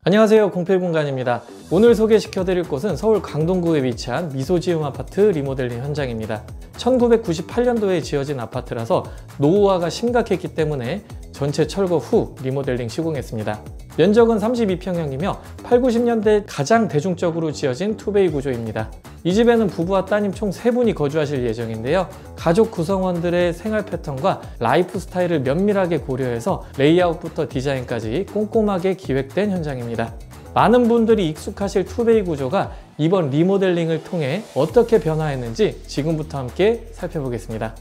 안녕하세요, 공필공간입니다. 오늘 소개시켜드릴 곳은 서울 강동구에 위치한 미소지음 아파트 리모델링 현장입니다. 1998년도에 지어진 아파트라서 노후화가 심각했기 때문에 전체 철거 후 리모델링 시공했습니다. 면적은 32평형이며 8, 90년대 가장 대중적으로 지어진 투베이 구조입니다. 이 집에는 부부와 따님 총 3분이 거주하실 예정인데요. 가족 구성원들의 생활 패턴과 라이프 스타일을 면밀하게 고려해서 레이아웃부터 디자인까지 꼼꼼하게 기획된 현장입니다. 많은 분들이 익숙하실 투베이 구조가 이번 리모델링을 통해 어떻게 변화했는지 지금부터 함께 살펴보겠습니다.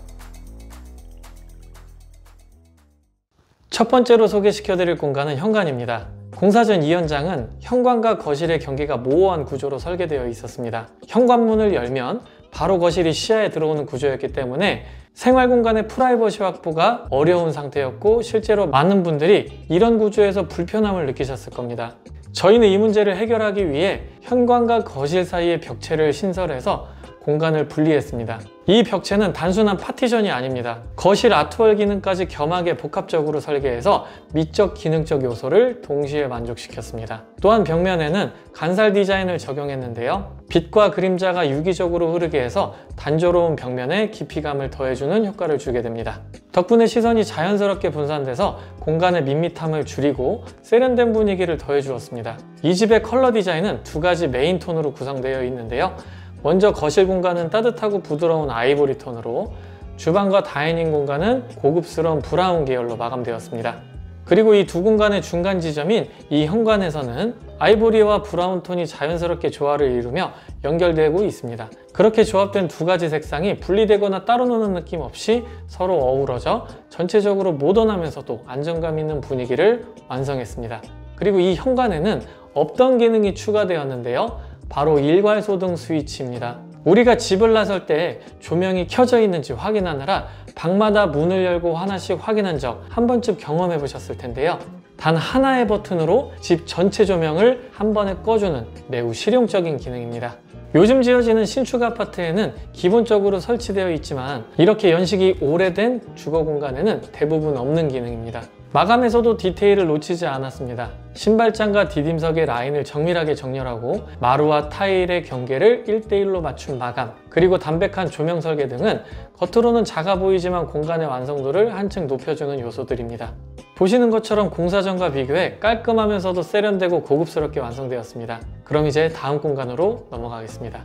첫 번째로 소개시켜드릴 공간은 현관입니다. 공사 전 이 현장은 현관과 거실의 경계가 모호한 구조로 설계되어 있었습니다. 현관문을 열면 바로 거실이 시야에 들어오는 구조였기 때문에 생활 공간의 프라이버시 확보가 어려운 상태였고 실제로 많은 분들이 이런 구조에서 불편함을 느끼셨을 겁니다. 저희는 이 문제를 해결하기 위해 현관과 거실 사이에 벽체를 신설해서 공간을 분리했습니다. 이 벽체는 단순한 파티션이 아닙니다. 거실 아트월 기능까지 겸하게 복합적으로 설계해서 미적 기능적 요소를 동시에 만족시켰습니다. 또한 벽면에는 간살 디자인을 적용했는데요. 빛과 그림자가 유기적으로 흐르게 해서 단조로운 벽면에 깊이감을 더해주는 효과를 주게 됩니다. 덕분에 시선이 자연스럽게 분산돼서 공간의 밋밋함을 줄이고 세련된 분위기를 더해주었습니다. 이 집의 컬러 디자인은 2가지 메인 톤으로 구성되어 있는데요. 먼저 거실 공간은 따뜻하고 부드러운 아이보리 톤으로, 주방과 다이닝 공간은 고급스러운 브라운 계열로 마감되었습니다. 그리고 이 두 공간의 중간 지점인 이 현관에서는 아이보리와 브라운 톤이 자연스럽게 조화를 이루며 연결되고 있습니다. 그렇게 조합된 2가지 색상이 분리되거나 따로 노는 느낌 없이 서로 어우러져 전체적으로 모던하면서도 안정감 있는 분위기를 완성했습니다. 그리고 이 현관에는 없던 기능이 추가되었는데요. 바로 일괄소등 스위치입니다. 우리가 집을 나설 때 조명이 켜져 있는지 확인하느라 방마다 문을 열고 하나씩 확인한 적 한 번쯤 경험해 보셨을 텐데요. 단 하나의 버튼으로 집 전체 조명을 한 번에 꺼주는 매우 실용적인 기능입니다. 요즘 지어지는 신축 아파트에는 기본적으로 설치되어 있지만 이렇게 연식이 오래된 주거 공간에는 대부분 없는 기능입니다. 마감에서도 디테일을 놓치지 않았습니다. 신발장과 디딤석의 라인을 정밀하게 정렬하고 마루와 타일의 경계를 1:1로 맞춘 마감, 그리고 담백한 조명 설계 등은 겉으로는 작아 보이지만 공간의 완성도를 한층 높여주는 요소들입니다. 보시는 것처럼 공사 전과 비교해 깔끔하면서도 세련되고 고급스럽게 완성되었습니다. 그럼 이제 다음 공간으로 넘어가겠습니다.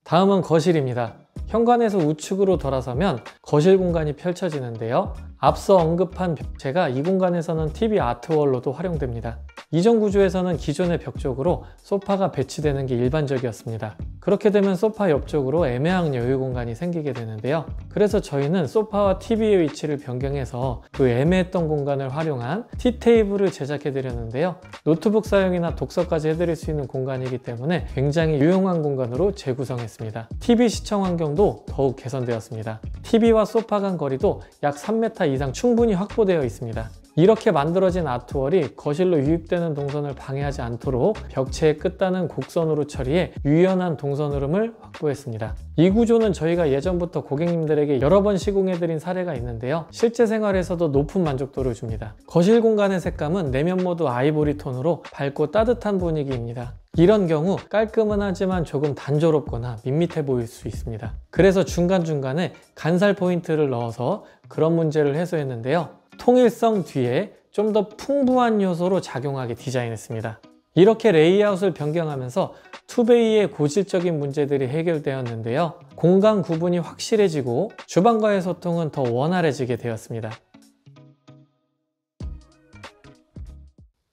다음은 거실입니다. 현관에서 우측으로 돌아서면 거실 공간이 펼쳐지는데요. 앞서 언급한 벽체가 이 공간에서는 TV 아트월로도 활용됩니다. 이전 구조에서는 기존의 벽 쪽으로 소파가 배치되는 게 일반적이었습니다. 그렇게 되면 소파 옆쪽으로 애매한 여유 공간이 생기게 되는데요. 그래서 저희는 소파와 TV의 위치를 변경해서 그 애매했던 공간을 활용한 티테이블을 제작해 드렸는데요. 노트북 사용이나 독서까지 해드릴 수 있는 공간이기 때문에 굉장히 유용한 공간으로 재구성했습니다. TV 시청 환경도 더욱 개선되었습니다. TV와 소파 간 거리도 약 3m 이상 충분히 확보되어 있습니다. 이렇게 만들어진 아트월이 거실로 유입되는 동선을 방해하지 않도록 벽체의 끝단은 곡선으로 처리해 유연한 동선 흐름을 확보했습니다. 이 구조는 저희가 예전부터 고객님들에게 여러 번 시공해드린 사례가 있는데요. 실제 생활에서도 높은 만족도를 줍니다. 거실 공간의 색감은 내면 모두 아이보리 톤으로 밝고 따뜻한 분위기입니다. 이런 경우 깔끔은 하지만 조금 단조롭거나 밋밋해 보일 수 있습니다. 그래서 중간중간에 간살 포인트를 넣어서 그런 문제를 해소했는데요. 통일성 뒤에 좀 더 풍부한 요소로 작용하게 디자인했습니다. 이렇게 레이아웃을 변경하면서 투베이의 고질적인 문제들이 해결되었는데요. 공간 구분이 확실해지고 주방과의 소통은 더 원활해지게 되었습니다.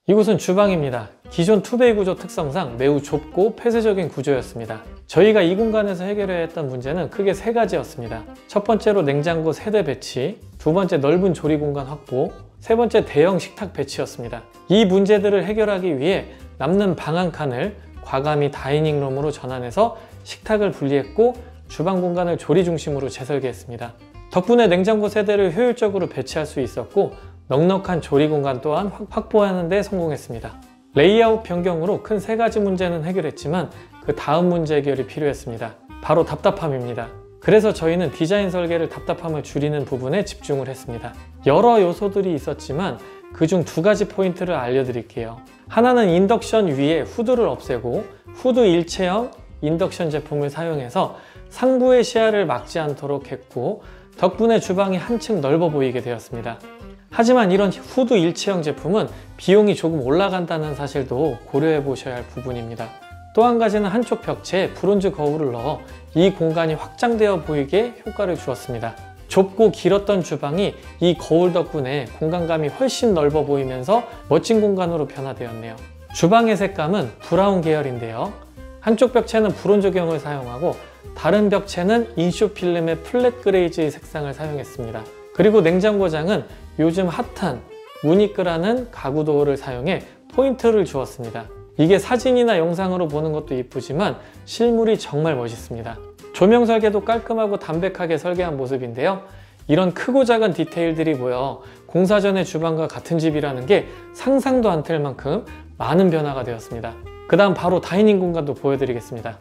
이곳은 주방입니다. 기존 투베이 구조 특성상 매우 좁고 폐쇄적인 구조였습니다. 저희가 이 공간에서 해결해야 했던 문제는 크게 3가지였습니다. 첫 번째로 냉장고 세대 배치, 두 번째 넓은 조리 공간 확보, 세 번째 대형 식탁 배치였습니다. 이 문제들을 해결하기 위해 남는 방 한 칸을 과감히 다이닝룸으로 전환해서 식탁을 분리했고 주방 공간을 조리 중심으로 재설계했습니다. 덕분에 냉장고 세대를 효율적으로 배치할 수 있었고 넉넉한 조리 공간 또한 확보하는 데 성공했습니다. 레이아웃 변경으로 큰 3가지 문제는 해결했지만 그 다음 문제 해결이 필요했습니다. 바로 답답함입니다. 그래서 저희는 디자인 설계를 답답함을 줄이는 부분에 집중을 했습니다. 여러 요소들이 있었지만 그중 두 가지 포인트를 알려드릴게요. 하나는 인덕션 위에 후드를 없애고 후드 일체형 인덕션 제품을 사용해서 상부의 시야를 막지 않도록 했고, 덕분에 주방이 한층 넓어 보이게 되었습니다. 하지만 이런 후드 일체형 제품은 비용이 조금 올라간다는 사실도 고려해 보셔야 할 부분입니다. 또 한 가지는 한쪽 벽체에 브론즈 거울을 넣어 이 공간이 확장되어 보이게 효과를 주었습니다. 좁고 길었던 주방이 이 거울 덕분에 공간감이 훨씬 넓어 보이면서 멋진 공간으로 변화되었네요. 주방의 색감은 브라운 계열인데요. 한쪽 벽체는 브론즈경을 사용하고 다른 벽체는 인쇼필름의 플랫 그레이즈의 색상을 사용했습니다. 그리고 냉장고장은 요즘 핫한 무니크라는 가구 도어를 사용해 포인트를 주었습니다. 이게 사진이나 영상으로 보는 것도 이쁘지만 실물이 정말 멋있습니다. 조명 설계도 깔끔하고 담백하게 설계한 모습인데요. 이런 크고 작은 디테일들이 모여 공사 전의 주방과 같은 집이라는 게 상상도 안 될 만큼 많은 변화가 되었습니다. 그 다음 바로 다이닝 공간도 보여드리겠습니다.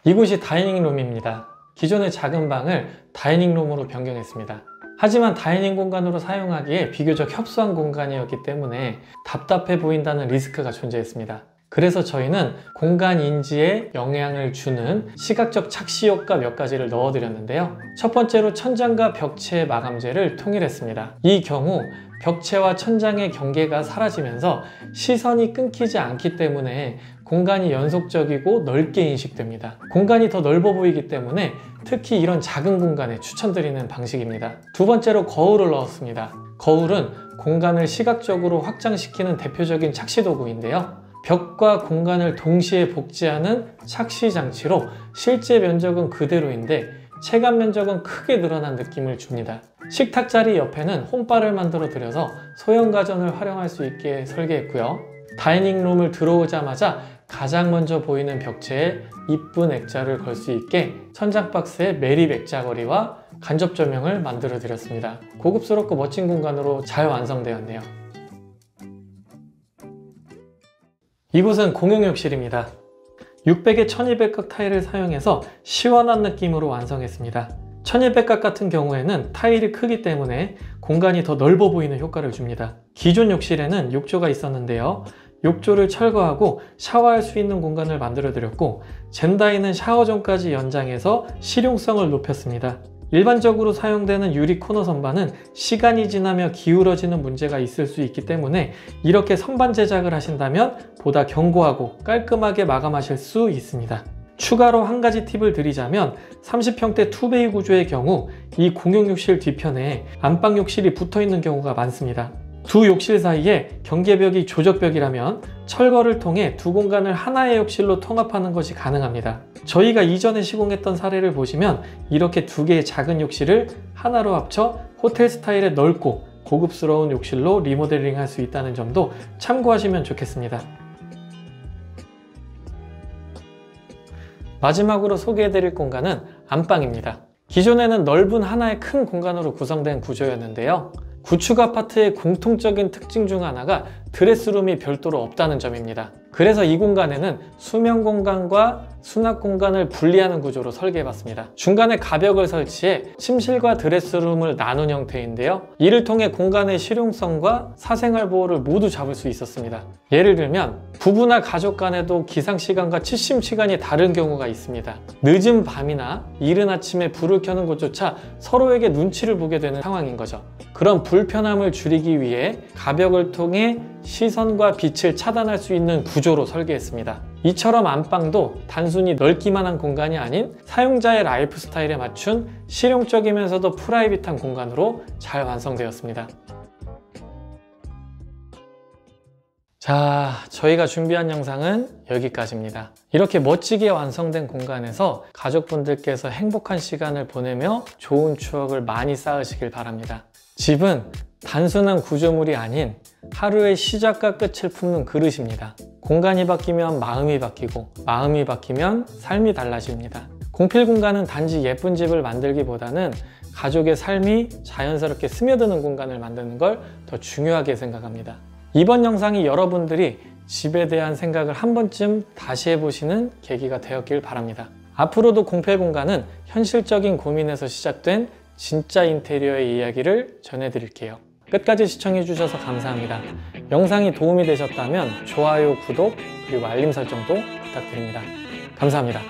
이곳이 다이닝룸입니다. 기존의 작은 방을 다이닝룸으로 변경했습니다. 하지만 다이닝 공간으로 사용하기에 비교적 협소한 공간이었기 때문에 답답해 보인다는 리스크가 존재했습니다. 그래서 저희는 공간 인지에 영향을 주는 시각적 착시 효과 몇 가지를 넣어드렸는데요. 첫 번째로 천장과 벽체 마감재를 통일했습니다. 이 경우 벽체와 천장의 경계가 사라지면서 시선이 끊기지 않기 때문에 공간이 연속적이고 넓게 인식됩니다. 공간이 더 넓어 보이기 때문에 특히 이런 작은 공간에 추천드리는 방식입니다. 두 번째로 거울을 넣었습니다. 거울은 공간을 시각적으로 확장시키는 대표적인 착시 도구인데요. 벽과 공간을 동시에 복제하는 착시 장치로 실제 면적은 그대로인데 체감 면적은 크게 늘어난 느낌을 줍니다. 식탁 자리 옆에는 홈바를 만들어 드려서 소형 가전을 활용할 수 있게 설계했고요. 다이닝룸을 들어오자마자 가장 먼저 보이는 벽체에 이쁜 액자를 걸 수 있게 천장 박스에 매립 액자걸이와 간접 조명을 만들어 드렸습니다. 고급스럽고 멋진 공간으로 잘 완성되었네요. 이곳은 공용욕실입니다. 600에 1200각 타일을 사용해서 시원한 느낌으로 완성했습니다. 1200각 같은 경우에는 타일이 크기 때문에 공간이 더 넓어 보이는 효과를 줍니다. 기존 욕실에는 욕조가 있었는데요. 욕조를 철거하고 샤워할 수 있는 공간을 만들어 드렸고, 젠다이는 샤워존까지 연장해서 실용성을 높였습니다. 일반적으로 사용되는 유리 코너 선반은 시간이 지나며 기울어지는 문제가 있을 수 있기 때문에 이렇게 선반 제작을 하신다면 보다 견고하고 깔끔하게 마감하실 수 있습니다. 추가로 한 가지 팁을 드리자면 30평대 투베이 구조의 경우 이 공용욕실 뒤편에 안방욕실이 붙어있는 경우가 많습니다. 두 욕실 사이에 경계벽이 조적벽이라면 철거를 통해 두 공간을 하나의 욕실로 통합하는 것이 가능합니다. 저희가 이전에 시공했던 사례를 보시면 이렇게 두 개의 작은 욕실을 하나로 합쳐 호텔 스타일의 넓고 고급스러운 욕실로 리모델링 할 수 있다는 점도 참고하시면 좋겠습니다. 마지막으로 소개해드릴 공간은 안방입니다. 기존에는 넓은 하나의 큰 공간으로 구성된 구조였는데요. 구축 아파트의 공통적인 특징 중 하나가 드레스룸이 별도로 없다는 점입니다. 그래서 이 공간에는 수면 공간과 수납 공간을 분리하는 구조로 설계해봤습니다. 중간에 가벽을 설치해 침실과 드레스룸을 나눈 형태인데요. 이를 통해 공간의 실용성과 사생활 보호를 모두 잡을 수 있었습니다. 예를 들면 부부나 가족 간에도 기상시간과 취침시간이 다른 경우가 있습니다. 늦은 밤이나 이른 아침에 불을 켜는 것조차 서로에게 눈치를 보게 되는 상황인 거죠. 그런 불편함을 줄이기 위해 가벽을 통해 시선과 빛을 차단할 수 있는 구조로 설계했습니다. 이처럼 안방도 단순히 넓기만 한 공간이 아닌 사용자의 라이프 스타일에 맞춘 실용적이면서도 프라이빗한 공간으로 잘 완성되었습니다. 자, 저희가 준비한 영상은 여기까지입니다. 이렇게 멋지게 완성된 공간에서 가족분들께서 행복한 시간을 보내며 좋은 추억을 많이 쌓으시길 바랍니다. 집은 단순한 구조물이 아닌 하루의 시작과 끝을 품는 그릇입니다. 공간이 바뀌면 마음이 바뀌고 마음이 바뀌면 삶이 달라집니다. 공필 공간은 단지 예쁜 집을 만들기보다는 가족의 삶이 자연스럽게 스며드는 공간을 만드는 걸 더 중요하게 생각합니다. 이번 영상이 여러분들이 집에 대한 생각을 한 번쯤 다시 해보시는 계기가 되었길 바랍니다. 앞으로도 공필 공간은 현실적인 고민에서 시작된 진짜 인테리어의 이야기를 전해드릴게요. 끝까지 시청해주셔서 감사합니다. 영상이 도움이 되셨다면 좋아요, 구독, 그리고 알림 설정도 부탁드립니다. 감사합니다.